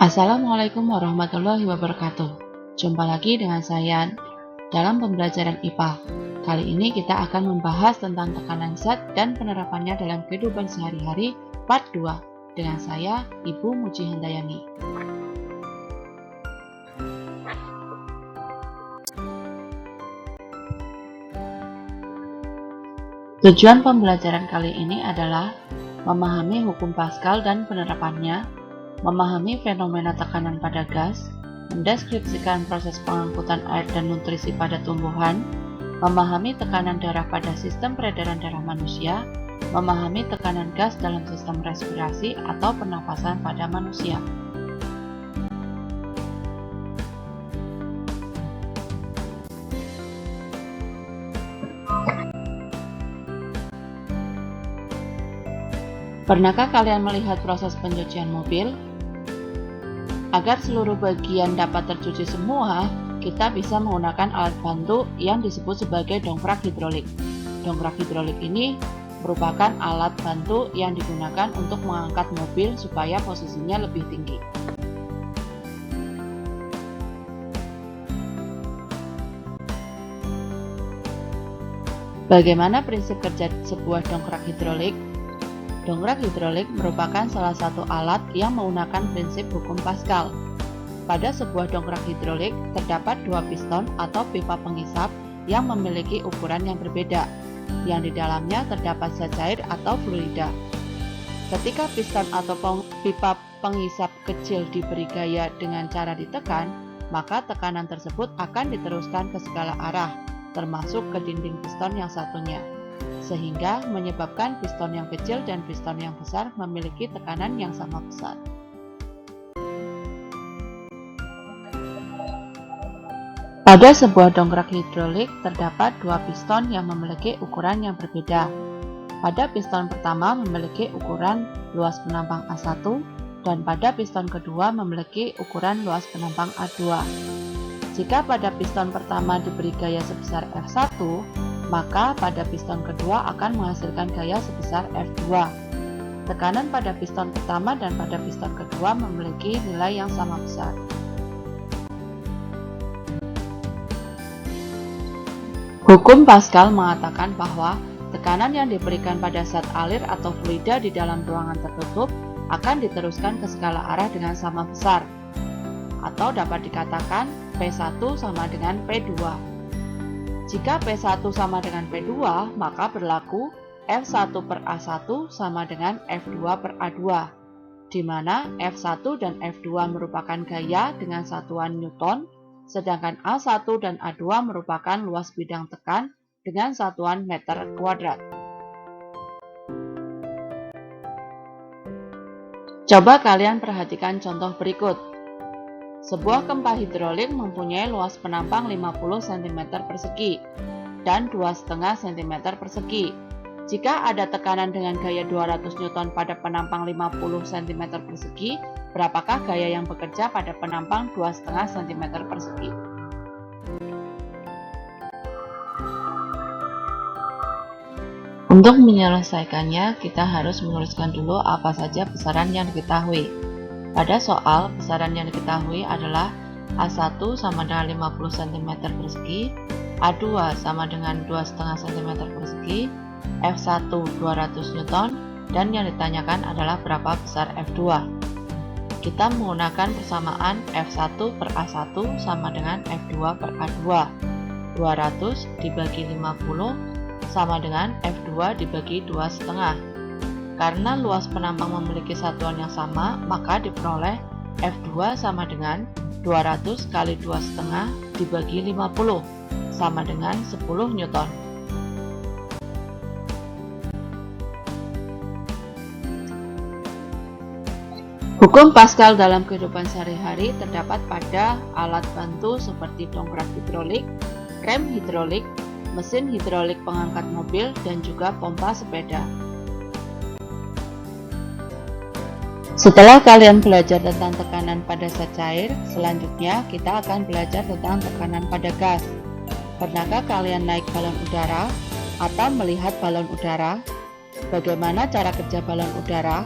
Assalamualaikum warahmatullahi wabarakatuh. Jumpa lagi dengan saya dalam pembelajaran IPA. Kali ini kita akan membahas tentang tekanan zat dan penerapannya dalam kehidupan sehari-hari part 2 dengan saya, Ibu Muji Handayani. Tujuan pembelajaran kali ini adalah memahami hukum Pascal dan penerapannya, memahami fenomena tekanan pada gas, mendeskripsikan proses pengangkutan air dan nutrisi pada tumbuhan, memahami tekanan darah pada sistem peredaran darah manusia, memahami tekanan gas dalam sistem respirasi atau pernafasan pada manusia. Pernahkah kalian melihat proses pencucian mobil? Agar seluruh bagian dapat tercuci semua, kita bisa menggunakan alat bantu yang disebut sebagai dongkrak hidrolik. Dongkrak hidrolik ini merupakan alat bantu yang digunakan untuk mengangkat mobil supaya posisinya lebih tinggi. Bagaimana prinsip kerja sebuah dongkrak hidrolik? Dongkrak hidrolik merupakan salah satu alat yang menggunakan prinsip hukum Pascal. Pada sebuah dongkrak hidrolik terdapat dua piston atau pipa pengisap yang memiliki ukuran yang berbeda, yang di dalamnya terdapat zat cair atau fluida. Ketika piston atau pipa pengisap kecil diberi gaya dengan cara ditekan, maka tekanan tersebut akan diteruskan ke segala arah, termasuk ke dinding piston yang satunya, sehingga menyebabkan piston yang kecil dan piston yang besar memiliki tekanan yang sama besar. Pada sebuah dongkrak hidrolik terdapat dua piston yang memiliki ukuran yang berbeda. Pada piston pertama memiliki ukuran luas penampang A1 dan pada piston kedua memiliki ukuran luas penampang A2. Jika pada piston pertama diberi gaya sebesar F1, maka pada piston kedua akan menghasilkan gaya sebesar F2. Tekanan pada piston pertama dan pada piston kedua memiliki nilai yang sama besar. Hukum Pascal mengatakan bahwa tekanan yang diberikan pada zat alir atau fluida di dalam ruangan tertutup akan diteruskan ke segala arah dengan sama besar, atau dapat dikatakan P1 sama dengan P2. Jika P1 sama dengan P2, maka berlaku F1 per A1 sama dengan F2 per A2, di mana F1 dan F2 merupakan gaya dengan satuan Newton, sedangkan A1 dan A2 merupakan luas bidang tekan dengan satuan meter kuadrat. Coba kalian perhatikan contoh berikut. Sebuah kempa hidrolik mempunyai luas penampang 50 cm persegi dan 2,5 cm persegi. Jika ada tekanan dengan gaya 200 Newton pada penampang 50 cm persegi, berapakah gaya yang bekerja pada penampang 2,5 cm persegi? Untuk menyelesaikannya, kita harus menuliskan dulu apa saja besaran yang diketahui. Pada soal, besaran yang diketahui adalah A1 sama dengan 50 cm persegi, A2 sama dengan 2,5 cm persegi, F1 200 Newton, dan yang ditanyakan adalah berapa besar F2. Kita menggunakan persamaan F1 per A1 sama dengan F2 per A2. 200 dibagi 50 sama dengan F2 dibagi 2,5. Karena luas penampang memiliki satuan yang sama, maka diperoleh F2 sama dengan 200 kali 2,5 dibagi 50, sama dengan 10 Newton. Hukum Pascal dalam kehidupan sehari-hari terdapat pada alat bantu seperti dongkrak hidrolik, rem hidrolik, mesin hidrolik pengangkat mobil, dan juga pompa sepeda. Setelah kalian belajar tentang tekanan pada zat cair, selanjutnya kita akan belajar tentang tekanan pada gas. Pernahkah kalian naik balon udara atau melihat balon udara? Bagaimana cara kerja balon udara?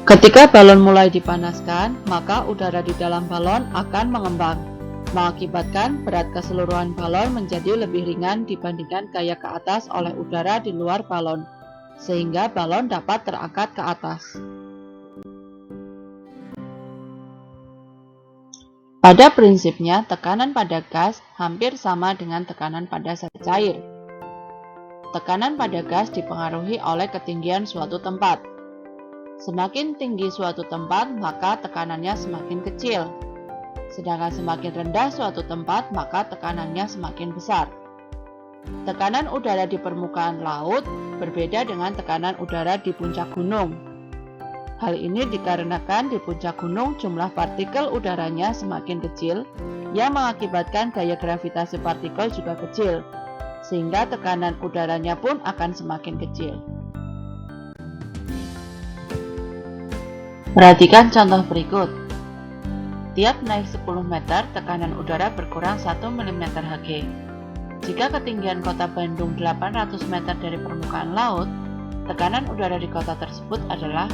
Ketika balon mulai dipanaskan, maka udara di dalam balon akan mengembang, mengakibatkan berat keseluruhan balon menjadi lebih ringan dibandingkan gaya ke atas oleh udara di luar balon, sehingga balon dapat terangkat ke atas. Pada prinsipnya, tekanan pada gas hampir sama dengan tekanan pada zat cair. Tekanan pada gas dipengaruhi oleh ketinggian suatu tempat. Semakin tinggi suatu tempat, maka tekanannya semakin kecil. Sedangkan semakin rendah suatu tempat, maka tekanannya semakin besar. Tekanan udara di permukaan laut berbeda dengan tekanan udara di puncak gunung. Hal ini dikarenakan di puncak gunung jumlah partikel udaranya semakin kecil, yang mengakibatkan gaya gravitasi partikel juga kecil, sehingga tekanan udaranya pun akan semakin kecil. Perhatikan contoh berikut. Tiap naik 10 meter, tekanan udara berkurang 1 mm Hg. Jika ketinggian kota Bandung 800 meter dari permukaan laut, tekanan udara di kota tersebut adalah.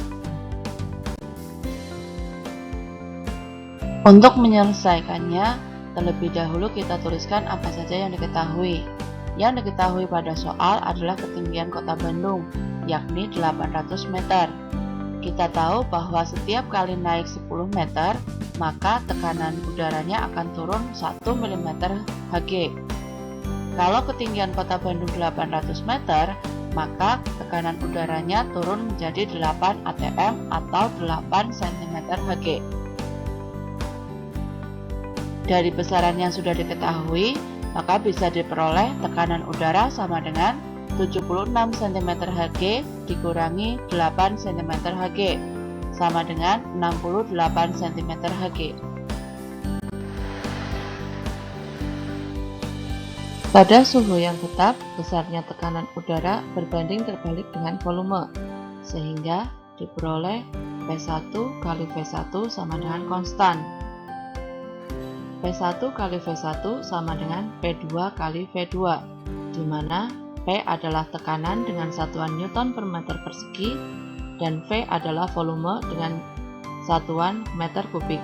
Untuk menyelesaikannya, terlebih dahulu kita tuliskan apa saja yang diketahui. Yang diketahui pada soal adalah ketinggian kota Bandung, yakni 800 meter. Kita tahu bahwa setiap kali naik 10 meter, maka tekanan udaranya akan turun 1 mm Hg. Kalau ketinggian kota Bandung 800 meter, maka tekanan udaranya turun menjadi 8 atm atau 8 cm Hg. Dari besaran yang sudah diketahui, maka bisa diperoleh tekanan udara sama dengan 76 cm Hg dikurangi 8 cm Hg sama dengan 68 cm Hg. Pada suhu yang tetap, besarnya tekanan udara berbanding terbalik dengan volume, sehingga diperoleh P1 kali V1 sama dengan konstan. P1 kali V1 sama dengan P2 kali V2, di mana P adalah tekanan dengan satuan Newton per meter persegi, dan V adalah volume dengan satuan meter kubik.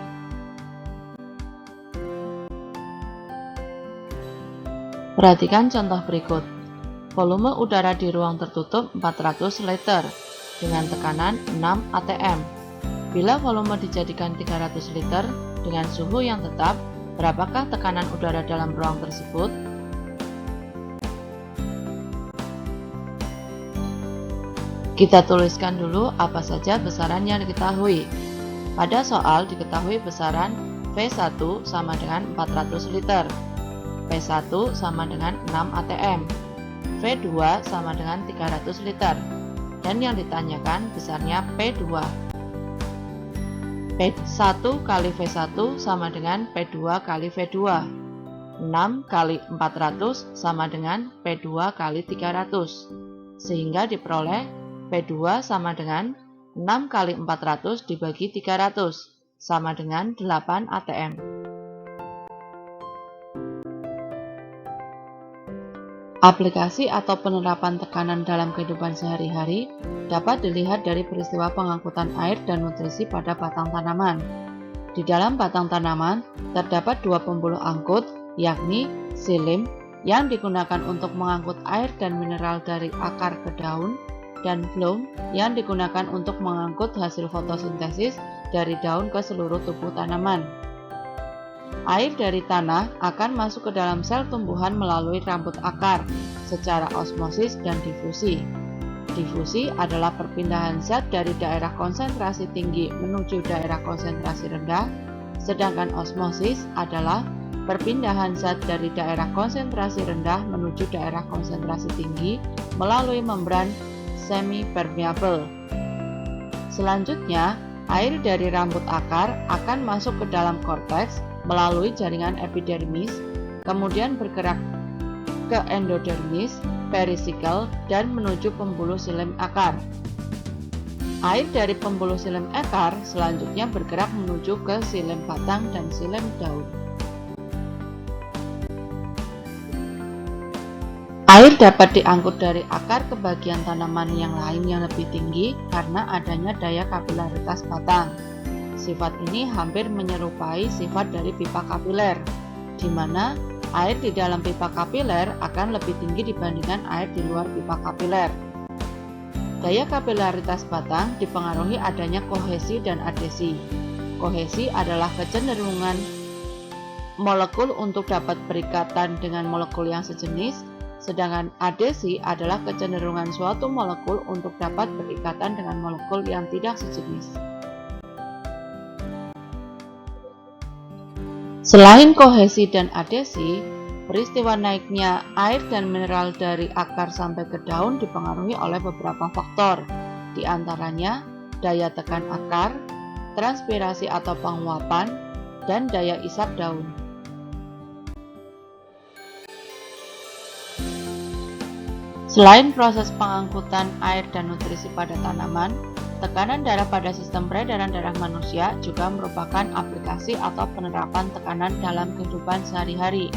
Perhatikan contoh berikut. Volume udara di ruang tertutup 400 liter dengan tekanan 6 atm. Bila volume dijadikan 300 liter dengan suhu yang tetap, berapakah tekanan udara dalam ruang tersebut? Kita tuliskan dulu apa saja besaran yang diketahui. Pada soal diketahui besaran V1 sama dengan 400 liter, P1 sama dengan 6 atm, V2 sama dengan 300 liter, dan yang ditanyakan besarnya P2. P1 kali V1 sama dengan P2 kali V2. 6 kali 400 sama dengan P2 kali 300. Sehingga diperoleh P2 sama dengan 6 kali 400 dibagi 300 sama dengan 8 atm. Aplikasi atau penerapan tekanan dalam kehidupan sehari-hari dapat dilihat dari peristiwa pengangkutan air dan nutrisi pada batang tanaman. Di dalam batang tanaman terdapat dua pembuluh angkut, yakni silim yang digunakan untuk mengangkut air dan mineral dari akar ke daun, dan floem yang digunakan untuk mengangkut hasil fotosintesis dari daun ke seluruh tubuh tanaman. Air dari tanah akan masuk ke dalam sel tumbuhan melalui rambut akar secara osmosis dan difusi. Difusi adalah perpindahan zat dari daerah konsentrasi tinggi menuju daerah konsentrasi rendah, sedangkan osmosis adalah perpindahan zat dari daerah konsentrasi rendah menuju daerah konsentrasi tinggi melalui membran semi-permeable. Selanjutnya, air dari rambut akar akan masuk ke dalam korteks melalui jaringan epidermis, kemudian bergerak ke endodermis, perisikel, dan menuju pembuluh silim akar. Air dari pembuluh silim akar selanjutnya bergerak menuju ke silim batang dan silim daun. Air dapat diangkut dari akar ke bagian tanaman yang lain yang lebih tinggi karena adanya daya kapilaritas batang. Sifat ini hampir menyerupai sifat dari pipa kapiler, di mana air di dalam pipa kapiler akan lebih tinggi dibandingkan air di luar pipa kapiler. Daya kapilaritas batang dipengaruhi adanya kohesi dan adhesi. Kohesi adalah kecenderungan molekul untuk dapat berikatan dengan molekul yang sejenis, sedangkan adhesi adalah kecenderungan suatu molekul untuk dapat berikatan dengan molekul yang tidak sejenis. Selain kohesi dan adhesi, peristiwa naiknya air dan mineral dari akar sampai ke daun dipengaruhi oleh beberapa faktor, di antaranya daya tekan akar, transpirasi atau penguapan, dan daya isap daun. Selain proses pengangkutan air dan nutrisi pada tanaman, tekanan darah pada sistem peredaran darah manusia juga merupakan aplikasi atau penerapan tekanan dalam kehidupan sehari-hari.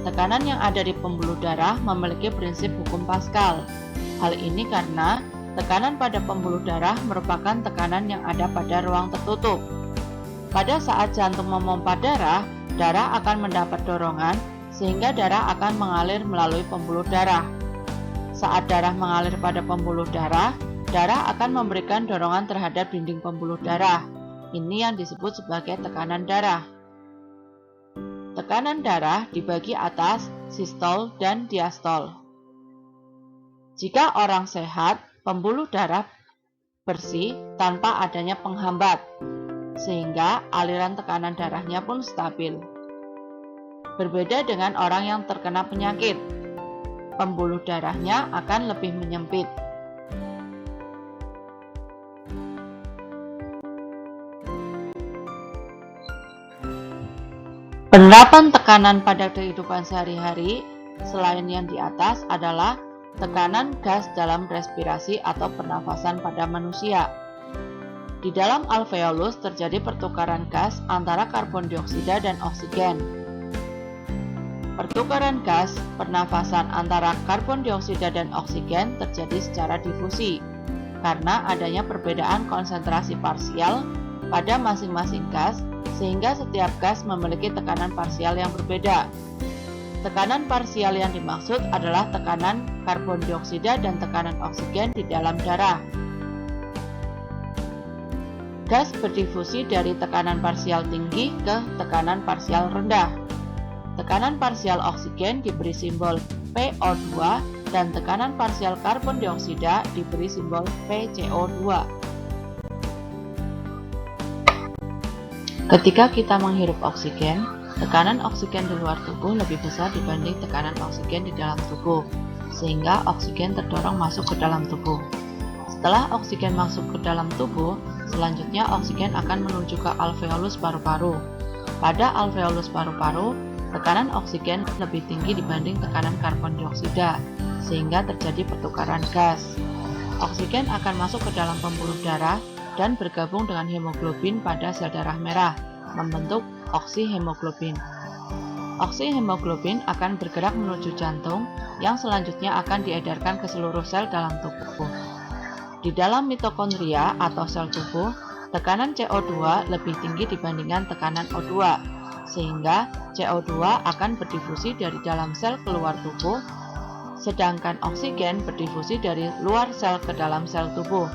Tekanan yang ada di pembuluh darah memiliki prinsip hukum Pascal. Hal ini karena tekanan pada pembuluh darah merupakan tekanan yang ada pada ruang tertutup. Pada saat jantung memompa darah, darah akan mendapat dorongan sehingga darah akan mengalir melalui pembuluh darah. Saat darah mengalir pada pembuluh darah, darah akan memberikan dorongan terhadap dinding pembuluh darah. Ini yang disebut sebagai tekanan darah. Tekanan darah dibagi atas sistol dan diastol. Jika orang sehat, pembuluh darah bersih tanpa adanya penghambat, sehingga aliran tekanan darahnya pun stabil. Berbeda dengan orang yang terkena penyakit, pembuluh darahnya akan lebih menyempit. Penerapan tekanan pada kehidupan sehari-hari selain yang di atas adalah tekanan gas dalam respirasi atau pernafasan pada manusia. Di dalam alveolus terjadi pertukaran gas antara karbon dioksida dan oksigen. Pertukaran gas pernafasan antara karbon dioksida dan oksigen terjadi secara difusi karena adanya perbedaan konsentrasi parsial pada masing-masing gas, sehingga setiap gas memiliki tekanan parsial yang berbeda. Tekanan parsial yang dimaksud adalah tekanan karbon dioksida dan tekanan oksigen di dalam darah. Gas berdifusi dari tekanan parsial tinggi ke tekanan parsial rendah. Tekanan parsial oksigen diberi simbol PO2 dan tekanan parsial karbon dioksida diberi simbol PCO2. Ketika kita menghirup oksigen, tekanan oksigen di luar tubuh lebih besar dibanding tekanan oksigen di dalam tubuh, sehingga oksigen terdorong masuk ke dalam tubuh. Setelah oksigen masuk ke dalam tubuh, selanjutnya oksigen akan menuju ke alveolus paru-paru. Pada alveolus paru-paru, tekanan oksigen lebih tinggi dibanding tekanan karbon dioksida, sehingga terjadi pertukaran gas. Oksigen akan masuk ke dalam pembuluh darah dan bergabung dengan hemoglobin pada sel darah merah, membentuk oksihemoglobin. Oksihemoglobin akan bergerak menuju jantung, yang selanjutnya akan diedarkan ke seluruh sel dalam tubuh. Di dalam mitokondria atau sel tubuh, tekanan CO2 lebih tinggi dibandingkan tekanan O2, sehingga CO2 akan berdifusi dari dalam sel keluar tubuh, sedangkan oksigen berdifusi dari luar sel ke dalam sel tubuh.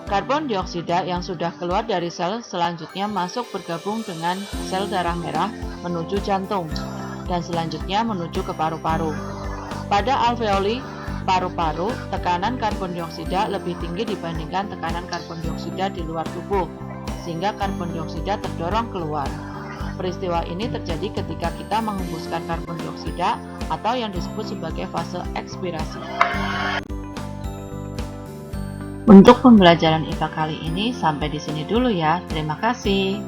Karbon dioksida yang sudah keluar dari sel selanjutnya masuk bergabung dengan sel darah merah menuju jantung, dan selanjutnya menuju ke paru-paru. Pada alveoli paru-paru, tekanan karbon dioksida lebih tinggi dibandingkan tekanan karbon dioksida di luar tubuh, sehingga karbon dioksida terdorong keluar. Peristiwa ini terjadi ketika kita menghembuskan karbon dioksida atau yang disebut sebagai fase ekspirasi. Untuk pembelajaran IPA kali ini sampai di sini dulu ya. Terima kasih.